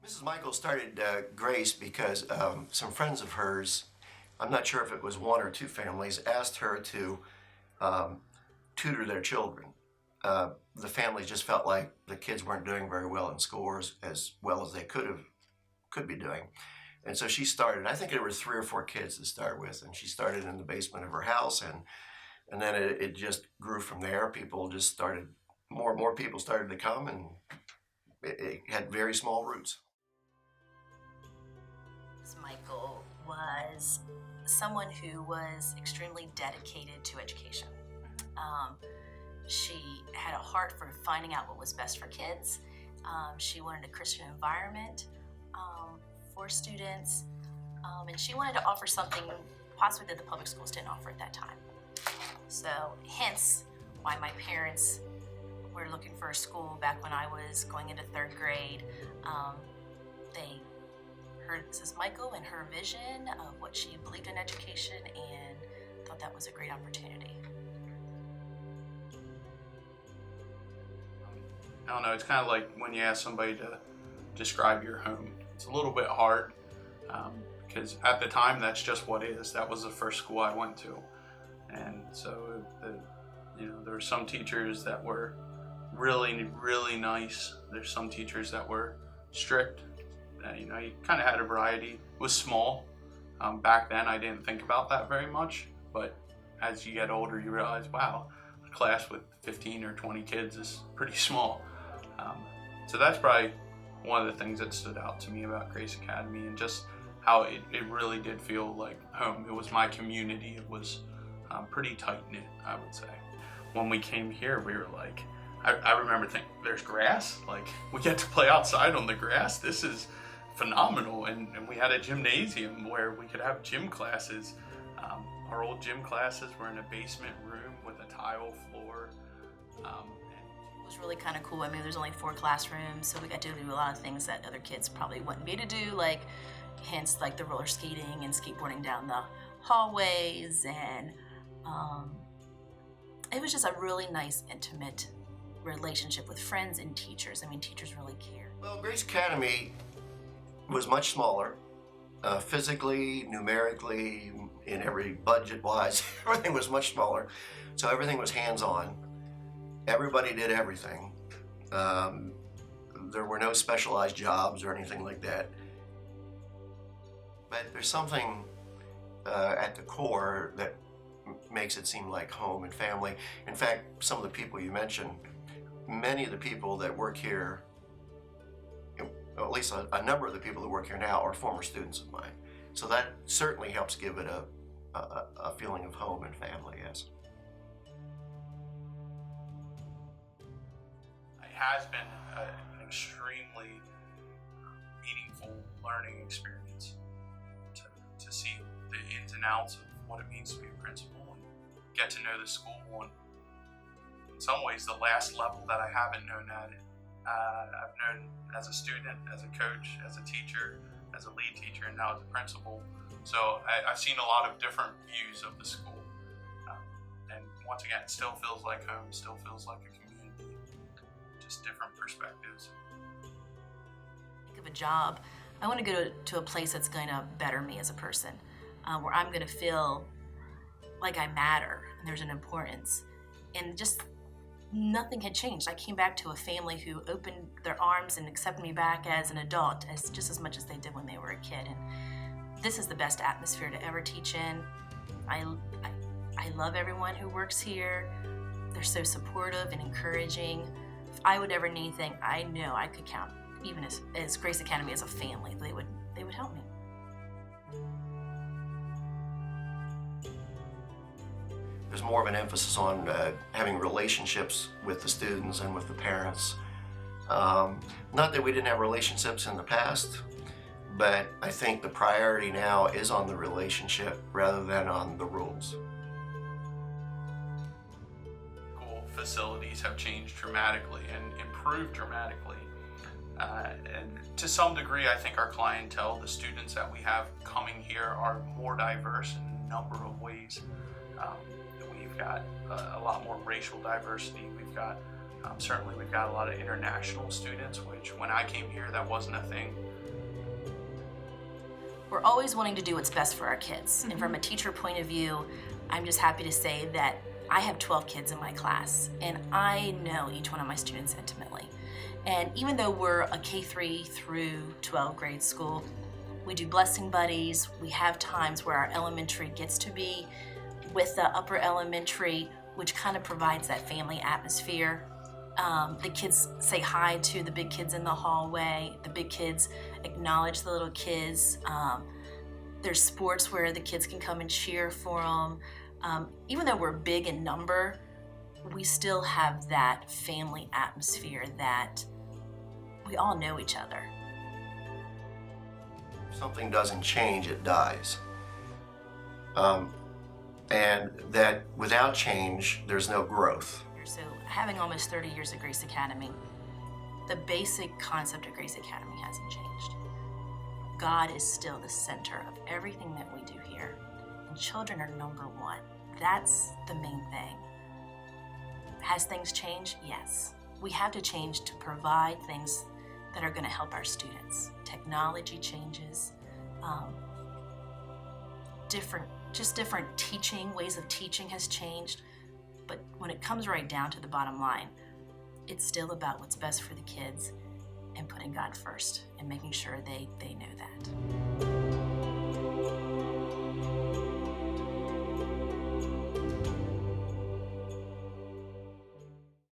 Mrs. Michael started Grace because some friends of hers, I'm not sure if it was one or two families, asked her to um, tutor their children. The families just felt like the kids weren't doing very well in school as well as they could be doing. And so she started. I think there were 3 or 4 kids to start with, and she started in the basement of her house, and then it just grew from there. People just started, more and more people started to come, and it had very small roots. Michael was someone who was extremely dedicated to education. She had a heart for finding out what was best for kids. She wanted a Christian environment for students, and she wanted to offer something possibly that the public schools didn't offer at that time. So hence why my parents were looking for a school back when I was going into 3rd grade. They heard Mrs. Michael and her vision of what she believed in education and thought that was a great opportunity. I don't know, it's kind of like when you ask somebody to describe your home. It's a little bit hard because at the time that's just what is. That was the first school I went to. And so, there were some teachers that were really, really nice. There's some teachers that were strict. You kind of had a variety. It was small. Back then I didn't think about that very much, but as you get older you realize, wow, a class with 15 or 20 kids is pretty small. So that's probably one of the things that stood out to me about Grace Academy, and just how it really did feel like home. It was my community. It was pretty tight-knit, I would say. When we came here, we were like, I remember thinking, there's grass? Like, we get to play outside on the grass? This is phenomenal. And we had a gymnasium where we could have gym classes. Our old gym classes were in a basement room with a tile floor. It was really kind of cool. I mean, there's only 4 classrooms, so we got to do a lot of things that other kids probably wouldn't be to do, like hence like the roller skating and skateboarding down the hallways, and it was just a really nice, intimate relationship with friends and teachers. I mean, teachers really care. Well, Grace Academy was much smaller, physically, numerically, in every budget-wise. Everything was much smaller, so everything was hands-on. Everybody did everything. There were no specialized jobs or anything like that. But there's something at the core that makes it seem like home and family. In fact, some of the people you mentioned, many of the people that work here, at least a number of the people that work here now, are former students of mine. So that certainly helps give it a feeling of home and family, yes. It has been an extremely meaningful learning experience to see the ins and outs of what it means to be a principal and get to know the school. And in some ways, the last level that I haven't known at it. I've known as a student, as a coach, as a teacher, as a lead teacher, and now as a principal. So I've seen a lot of different views of the school. And once again, it still feels like home, still feels like a community, just different perspectives. Think of a job. I want to go to a place that's going to better me as a person, where I'm going to feel like I matter and there's an importance. And just nothing had changed. I came back to a family who opened their arms and accepted me back as an adult, just as much as they did when they were a kid. And this is the best atmosphere to ever teach in. I love everyone who works here. They're so supportive and encouraging. If I would ever need anything, I know I could count, even as Grace Academy as a family. They would help me. There's more of an emphasis on having relationships with the students and with the parents. Not that we didn't have relationships in the past, but I think the priority now is on the relationship rather than on the rules. School facilities have changed dramatically and improved dramatically. And to some degree, I think our clientele, the students that we have coming here, are more diverse in a number of ways. We've got a lot more racial diversity. We've got Certainly we've got a lot of international students, which when I came here, that wasn't a thing. We're always wanting to do what's best for our kids. And from a teacher point of view, I'm just happy to say that I have 12 kids in my class, and I know each one of my students intimately. And even though we're a K-3 through 12 grade school, we do blessing buddies. We have times where our elementary gets to be with the upper elementary, which kind of provides that family atmosphere. The kids say hi to the big kids in the hallway. The big kids acknowledge the little kids. There's sports where the kids can come and cheer for them. Even though we're big in number, we still have that family atmosphere that we all know each other. If something doesn't change, it dies. And that without change, there's no growth. So having almost 30 years at Grace Academy, the basic concept of Grace Academy hasn't changed. God is still the center of everything that we do here, and children are number one. That's the main thing. Has things changed? Yes. We have to change to provide things that are going to help our students. Technology changes, different teaching, ways of teaching has changed. But when it comes right down to the bottom line, it's still about what's best for the kids and putting God first and making sure they know that.